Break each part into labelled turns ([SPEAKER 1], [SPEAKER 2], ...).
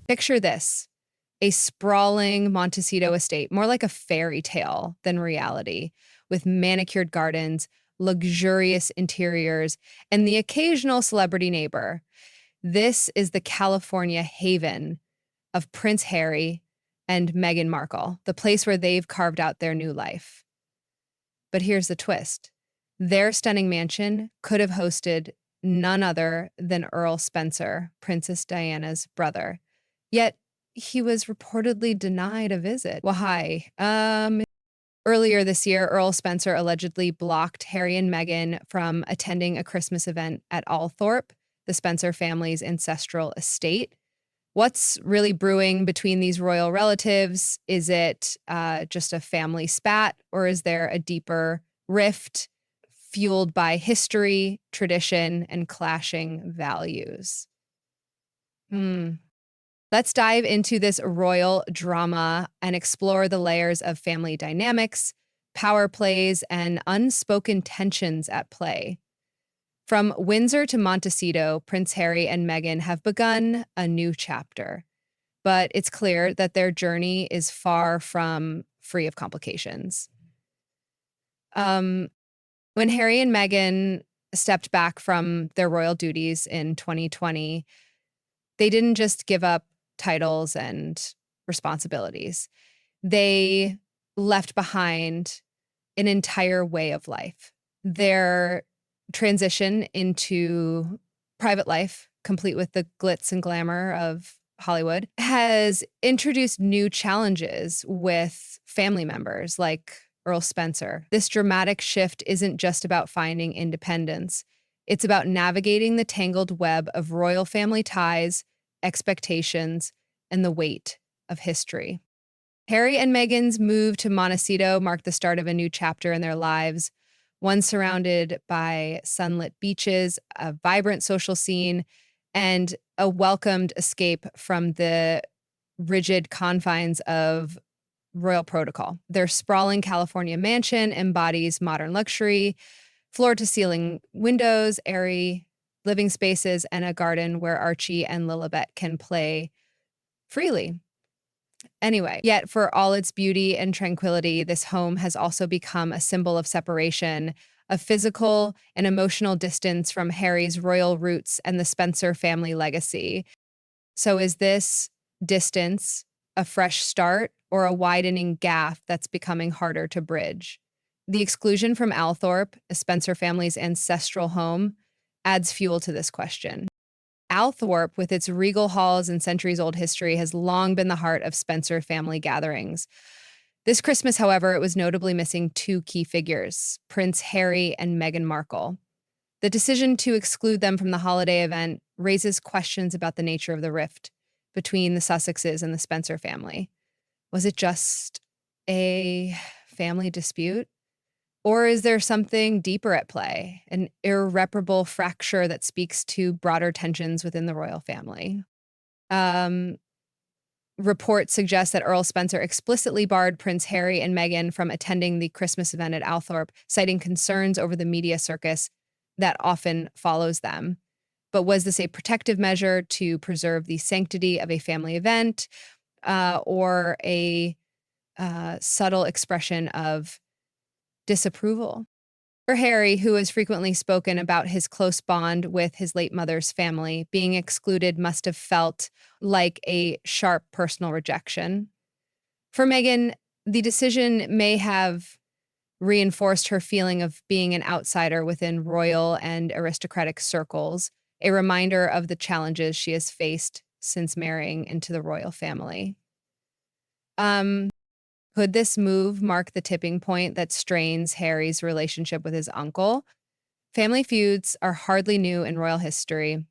[SPEAKER 1] Picture this, a sprawling Montecito estate, more like a fairy tale than reality, with manicured gardens, luxurious interiors, and the occasional celebrity neighbor. This is the California haven of Prince Harry and Meghan Markle, the place where they've carved out their new life. But here's the twist. Their stunning mansion could have hosted none other than Earl Spencer, Princess Diana's brother. Yet he was reportedly denied a visit. Why? Earlier this year, Earl Spencer allegedly blocked Harry and Meghan from attending a Christmas event at Althorp, the Spencer family's ancestral estate. What's really brewing between these royal relatives? Is it just a family spat, or is there a deeper rift fueled by history, tradition, and clashing values? Let's dive into this royal drama and explore the layers of family dynamics, power plays, and unspoken tensions at play. From Windsor to Montecito, Prince Harry and Meghan have begun a new chapter, but it's clear that their journey is far from free of complications. When Harry and Meghan stepped back from their royal duties in 2020, they didn't just give up titles and responsibilities. They left behind an entire way of life. Their transition into private life, complete with the glitz and glamour of Hollywood, has introduced new challenges with family members like Earl Spencer. This dramatic shift isn't just about finding independence. It's about navigating the tangled web of royal family ties, expectations, and the weight of history. Harry and Meghan's move to Montecito marked the start of a new chapter in their lives, one surrounded by sunlit beaches, a vibrant social scene, and a welcomed escape from the rigid confines of royal protocol. Their sprawling California mansion embodies modern luxury, floor-to-ceiling windows, airy living spaces, and a garden where Archie and Lilibet can play freely. Anyway, yet for all its beauty and tranquility, this home has also become a symbol of separation, of physical and emotional distance from Harry's royal roots and the Spencer family legacy. So is this distance a fresh start or a widening gap that's becoming harder to bridge? The exclusion from Althorp, a Spencer family's ancestral home, adds fuel to this question. Althorp, with its regal halls and centuries-old history, has long been the heart of Spencer family gatherings. This Christmas, however, it was notably missing two key figures, Prince Harry and Meghan Markle. The decision to exclude them from the holiday event raises questions about the nature of the rift between the Sussexes and the Spencer family. Was it just a family dispute? Or is there something deeper at play, an irreparable fracture that speaks to broader tensions within the royal family? Reports suggest that Earl Spencer explicitly barred Prince Harry and Meghan from attending the Christmas event at Althorp, citing concerns over the media circus that often follows them. But was this a protective measure to preserve the sanctity of a family event, or a subtle expression of disapproval? For Harry, who has frequently spoken about his close bond with his late mother's family, being excluded must have felt like a sharp personal rejection. For Meghan, the decision may have reinforced her feeling of being an outsider within royal and aristocratic circles, a reminder of the challenges she has faced since marrying into the royal family. Could this move mark the tipping point that strains Harry's relationship with his uncle? Family feuds are hardly new in royal history,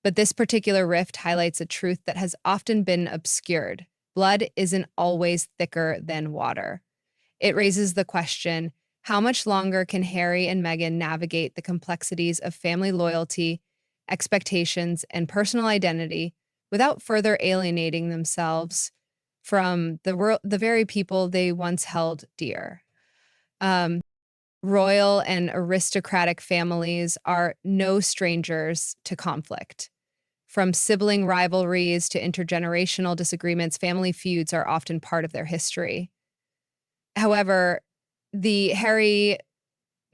[SPEAKER 1] but this particular rift highlights a truth that has often been obscured. Blood isn't always thicker than water. It raises the question, how much longer can Harry and Meghan navigate the complexities of family loyalty, expectations, and personal identity without further alienating themselves from the very people they once held dear? Royal and aristocratic families are no strangers to conflict. From sibling rivalries to intergenerational disagreements, family feuds are often part of their history. However, the Harry,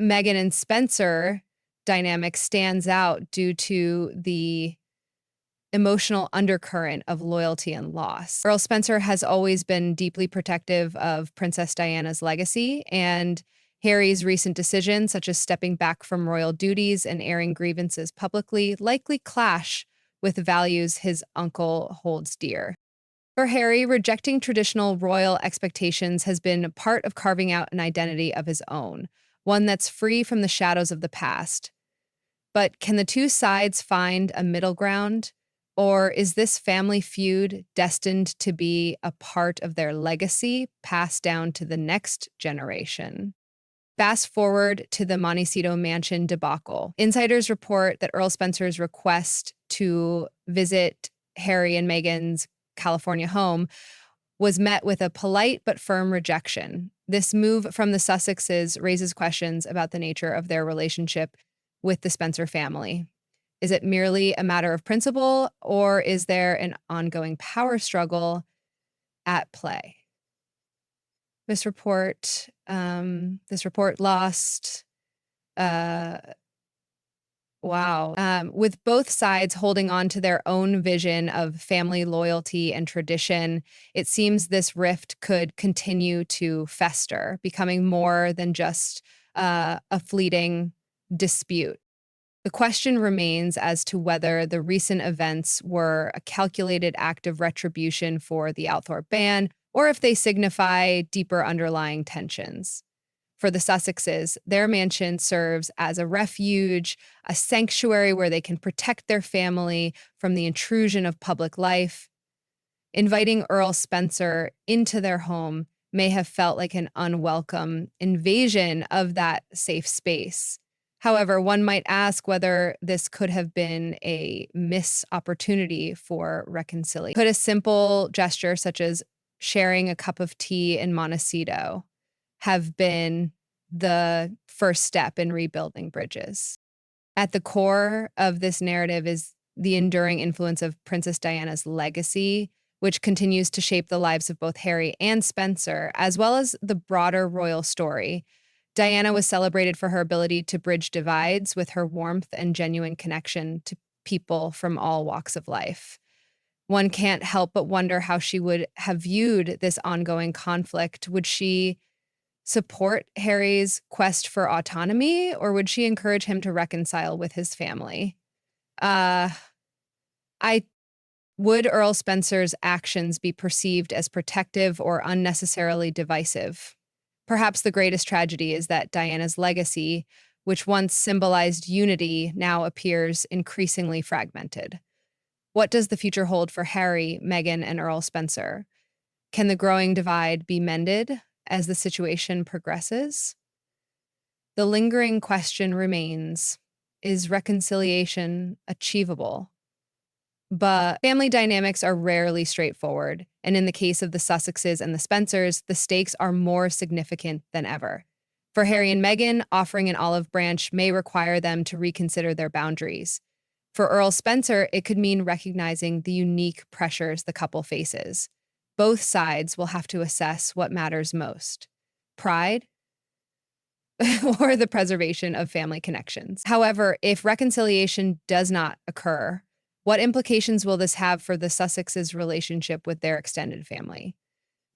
[SPEAKER 1] Meghan, and Spencer dynamic stands out due to the emotional undercurrent of loyalty and loss. Earl Spencer has always been deeply protective of Princess Diana's legacy, and Harry's recent decisions, such as stepping back from royal duties and airing grievances publicly, likely clash with values his uncle holds dear. For Harry, rejecting traditional royal expectations has been part of carving out an identity of his own, one that's free from the shadows of the past. But can the two sides find a middle ground? Or is this family feud destined to be a part of their legacy passed down to the next generation? Fast forward to the Montecito mansion debacle. Insiders report that Earl Spencer's request to visit Harry and Meghan's California home was met with a polite but firm rejection. This move from the Sussexes raises questions about the nature of their relationship with the Spencer family. Is it merely a matter of principle, or is there an ongoing power struggle at play? This report lost. Uh, wow. With both sides holding on to their own vision of family loyalty and tradition, it seems this rift could continue to fester, becoming more than just a fleeting dispute. The question remains as to whether the recent events were a calculated act of retribution for the Althorp ban, or if they signify deeper underlying tensions. For the Sussexes, their mansion serves as a refuge, a sanctuary where they can protect their family from the intrusion of public life. Inviting Earl Spencer into their home may have felt like an unwelcome invasion of that safe space. However, one might ask whether this could have been a missed opportunity for reconciliation. Could a simple gesture such as sharing a cup of tea in Montecito have been the first step in rebuilding bridges? At the core of this narrative is the enduring influence of Princess Diana's legacy, which continues to shape the lives of both Harry and Spencer, as well as the broader royal story. Diana was celebrated for her ability to bridge divides with her warmth and genuine connection to people from all walks of life. One can't help but wonder how she would have viewed this ongoing conflict. Would she support Harry's quest for autonomy, or would she encourage him to reconcile with his family? Uh, I Would Earl Spencer's actions be perceived as protective or unnecessarily divisive? Perhaps the greatest tragedy is that Diana's legacy, which once symbolized unity, now appears increasingly fragmented. What does the future hold for Harry, Meghan, and Earl Spencer? Can the growing divide be mended as the situation progresses? The lingering question remains, is reconciliation achievable? But family dynamics are rarely straightforward, and in the case of the Sussexes and the Spencers, the stakes are more significant than ever. For Harry and Meghan, offering an olive branch may require them to reconsider their boundaries. For Earl Spencer, it could mean recognizing the unique pressures the couple faces. Both sides will have to assess what matters most: pride or the preservation of family connections. However, if reconciliation does not occur, what implications will this have for the Sussexes' relationship with their extended family?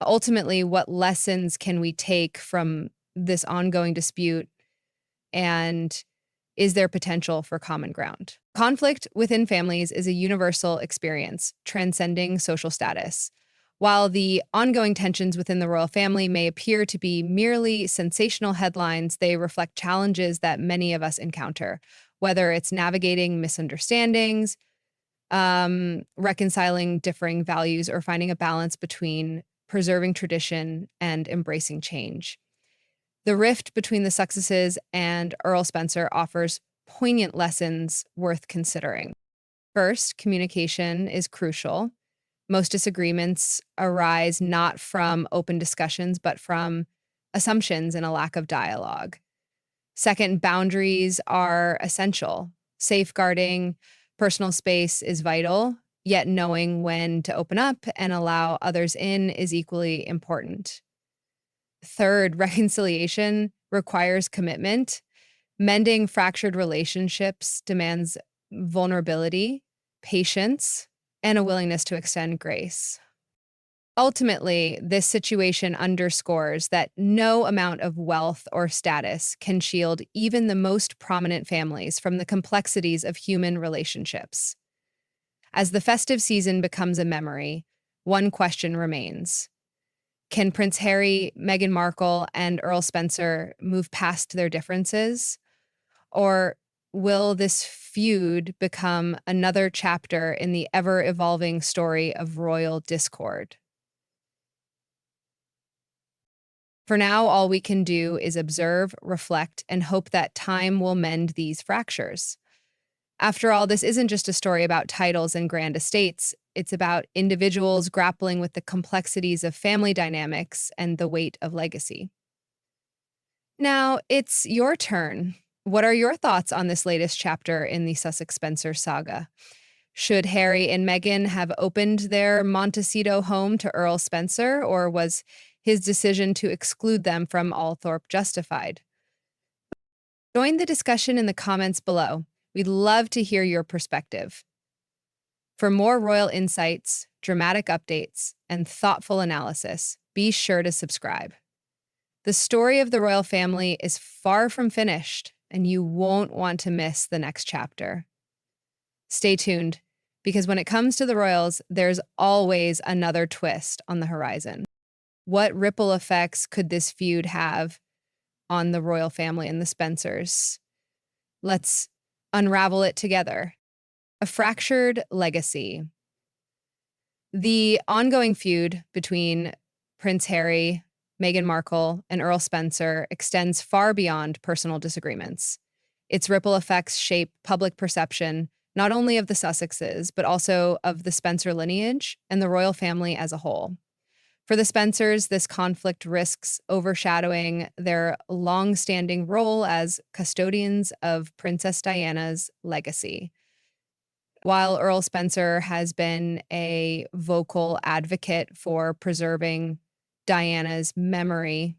[SPEAKER 1] Ultimately, what lessons can we take from this ongoing dispute, and is there potential for common ground? Conflict within families is a universal experience, transcending social status. While the ongoing tensions within the royal family may appear to be merely sensational headlines, they reflect challenges that many of us encounter, whether it's navigating misunderstandings, reconciling differing values, or finding a balance between preserving tradition and embracing change. The rift between the Sussexes and Earl Spencer offers poignant lessons worth considering. First, communication is crucial. Most disagreements arise not from open discussions, but from assumptions and a lack of dialogue. Second, boundaries are essential. Safeguarding Personal space is vital, yet knowing when to open up and allow others in is equally important. Third, reconciliation requires commitment. Mending fractured relationships demands vulnerability, patience, and a willingness to extend grace. Ultimately, this situation underscores that no amount of wealth or status can shield even the most prominent families from the complexities of human relationships. As the festive season becomes a memory, one question remains. Can Prince Harry, Meghan Markle, and Earl Spencer move past their differences? Or will this feud become another chapter in the ever-evolving story of royal discord? For now, all we can do is observe, reflect, and hope that time will mend these fractures. After all, this isn't just a story about titles and grand estates. It's about individuals grappling with the complexities of family dynamics and the weight of legacy. Now, it's your turn. What are your thoughts on this latest chapter in the Sussex-Spencer saga? Should Harry and Meghan have opened their Montecito home to Earl Spencer, or was his decision to exclude them from Althorp justified? Join the discussion in the comments below. We'd love to hear your perspective. For more royal insights, dramatic updates, and thoughtful analysis, be sure to subscribe. The story of the royal family is far from finished, and you won't want to miss the next chapter. Stay tuned, because when it comes to the royals, there's always another twist on the horizon. What ripple effects could this feud have on the royal family and the Spencers? Let's unravel it together. A fractured legacy. The ongoing feud between Prince Harry, Meghan Markle, and Earl Spencer extends far beyond personal disagreements. Its ripple effects shape public perception, not only of the Sussexes, but also of the Spencer lineage and the royal family as a whole. For the Spencers, this conflict risks overshadowing their long-standing role as custodians of Princess Diana's legacy. While Earl Spencer has been a vocal advocate for preserving Diana's memory,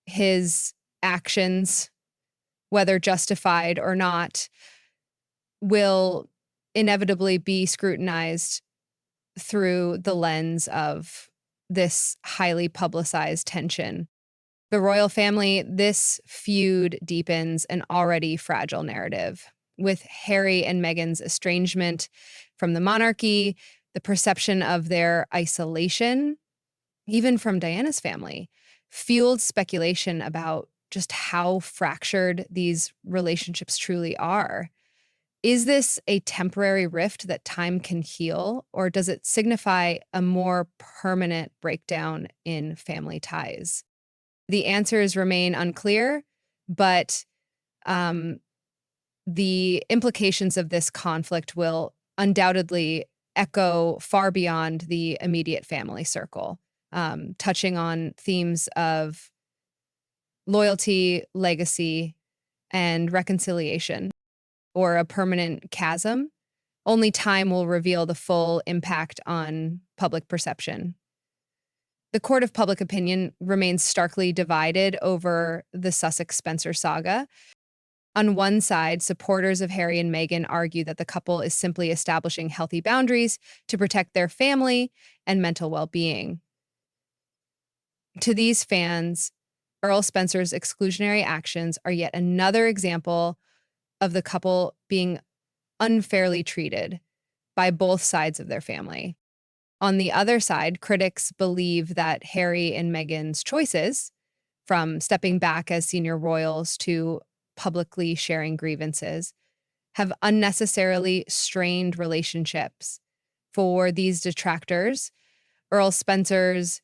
[SPEAKER 1] his actions, whether justified or not, will inevitably be scrutinized through the lens of this highly publicized tension. The royal family, this feud deepens an already fragile narrative. With Harry and Meghan's estrangement from the monarchy, the perception of their isolation, even from Diana's family, fueled speculation about just how fractured these relationships truly are. Is this a temporary rift that time can heal, or does it signify a more permanent breakdown in family ties? The answers remain unclear, but the implications of this conflict will undoubtedly echo far beyond the immediate family circle, touching on themes of loyalty, legacy, and reconciliation, or a permanent chasm. Only time will reveal the full impact on public perception. The court of public opinion remains starkly divided over the Sussex-Spencer saga. On one side, supporters of Harry and Meghan argue that the couple is simply establishing healthy boundaries to protect their family and mental well-being. To these fans, Earl Spencer's exclusionary actions are yet another example of the couple being unfairly treated by both sides of their family. On the other side, critics believe that Harry and Meghan's choices, from stepping back as senior royals to publicly sharing grievances, have unnecessarily strained relationships. For these detractors, Earl Spencer's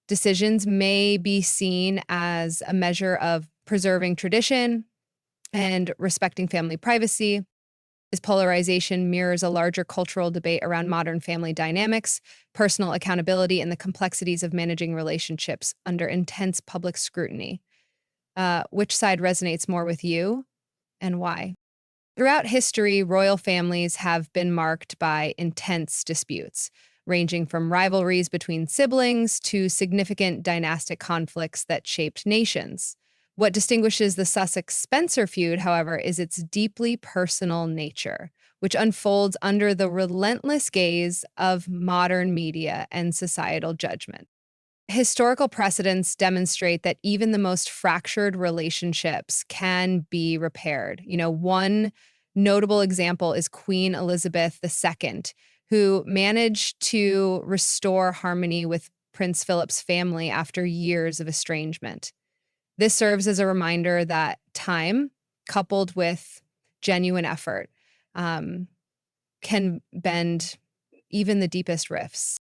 [SPEAKER 1] decisions may be seen as a measure of preserving tradition and respecting family privacy. This polarization mirrors a larger cultural debate around modern family dynamics, personal accountability, and the complexities of managing relationships under intense public scrutiny. Which side resonates more with you, and why? Throughout history, royal families have been marked by intense disputes, ranging from rivalries between siblings to significant dynastic conflicts that shaped nations. What distinguishes the Sussex-Spencer feud, however, is its deeply personal nature, which unfolds under the relentless gaze of modern media and societal judgment. Historical precedents demonstrate that even the most fractured relationships can be repaired. One notable example is Queen Elizabeth II, who managed to restore harmony with Prince Philip's family after years of estrangement. This serves as a reminder that time, coupled with genuine effort, um, can bend even the deepest rifts.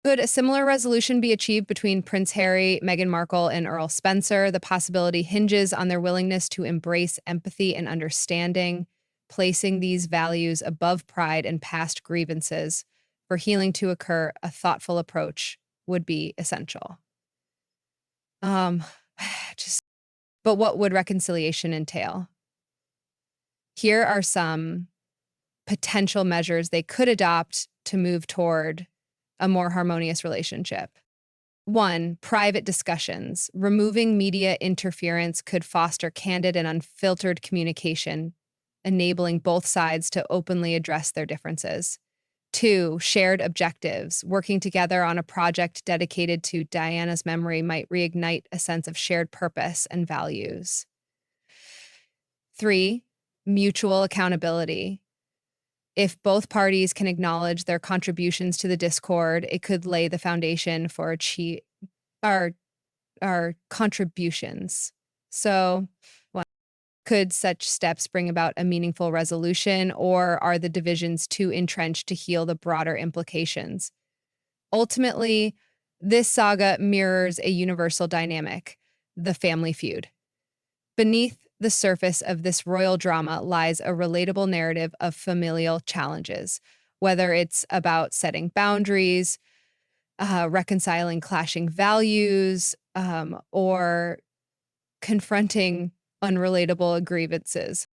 [SPEAKER 1] Could a similar resolution be achieved between Prince Harry, Meghan Markle, and Earl Spencer? The possibility hinges on their willingness to embrace empathy and understanding, placing these values above pride and past grievances. For healing to occur, a thoughtful approach would be essential. Um, just, but what would reconciliation entail? Here are some potential measures they could adopt to move toward a more harmonious relationship. One, private discussions. Removing media interference could foster candid and unfiltered communication, enabling both sides to openly address their differences. Two, shared objectives. Working together on a project dedicated to Diana's memory might reignite a sense of shared purpose and values. Three, mutual accountability. If both parties can acknowledge their contributions to the discord, it could lay the foundation for our our contributions. So, one, could such steps bring about a meaningful resolution, or are the divisions too entrenched to heal the broader implications? Ultimately, this saga mirrors a universal dynamic, the family feud. Beneath the surface of this royal drama lies a relatable narrative of familial challenges, whether it's about setting boundaries, reconciling clashing values, or confronting unrelatable grievances.